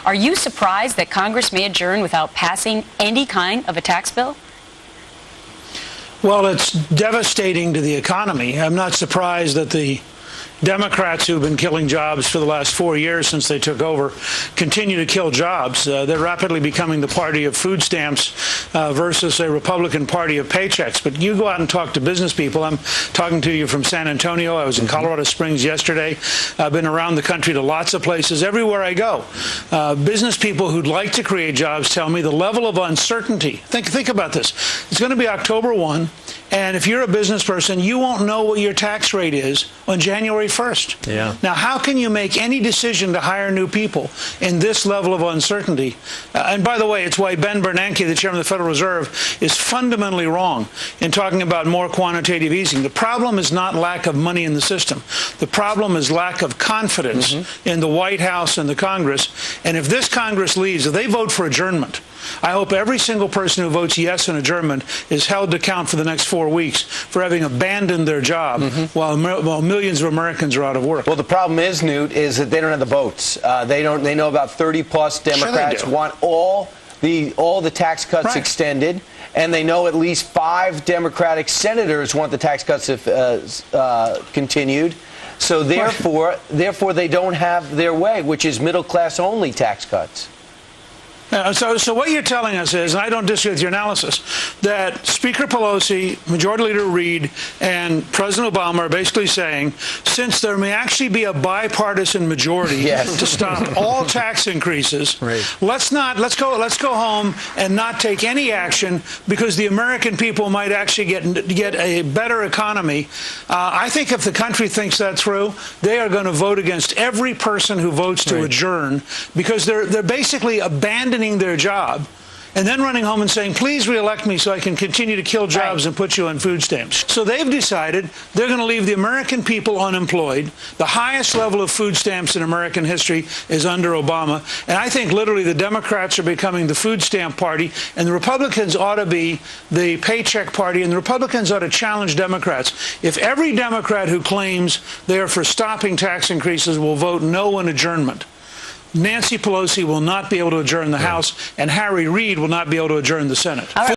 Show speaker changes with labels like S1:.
S1: Are you surprised that Congress may adjourn without passing any kind of a tax bill?
S2: Well, it's devastating to the economy. I'm not surprised that the Democrats who've been killing jobs for the last 4 years since they took over continue to kill jobs. They're rapidly becoming the party of food stamps versus a Republican party of paychecks. But you go out and talk to business people. I'm talking to you from San Antonio. I was in Colorado Springs yesterday. I've been around the country to lots of places. Everywhere I go, business people who'd like to create jobs tell me the level of uncertainty. Think about this. It's going to be October 1. And if you're a business person, you won't know what your tax rate is on January 1st.
S3: Yeah.
S2: Now, how can you make any decision to hire new people in this level of uncertainty? And by the way, it's why Ben Bernanke, the chairman of the Federal Reserve, is fundamentally wrong in talking about more quantitative easing. The problem is not lack of money in the system. The problem is lack of confidence in the White House and the Congress. And if this Congress leaves, if they vote for adjournment, I hope every single person who votes yes on adjournment is held to account for the next 4 weeks for having abandoned their job while millions of Americans are out of work.
S3: Well, the problem is, Newt, is that they don't have the votes. They know about 30-plus Democrats want all the tax cuts extended, and they know at least 5 Democratic senators want the tax cuts continued. So therefore, they don't have their way, which is middle-class only tax cuts.
S2: So what you're telling us is, and I don't disagree with your analysis, that Speaker Pelosi, Majority Leader Reid, and President Obama are basically saying, since there may actually be a bipartisan majority to stop all tax increases, let's go home and not take any action because the American people might actually get a better economy. I think if the country thinks that through, they are going to vote against every person who votes to adjourn because they're basically abandoning their job and then running home and saying, please reelect me so I can continue to kill jobs and put you on food stamps. So they've decided they're going to leave the American people unemployed. The highest level of food stamps in American history is under Obama. And I think literally the Democrats are becoming the food stamp party, and the Republicans ought to be the paycheck party, and the Republicans ought to challenge Democrats. If every Democrat who claims they are for stopping tax increases will vote no on adjournment, Nancy Pelosi will not be able to adjourn the House, and Harry Reid will not be able to adjourn the Senate.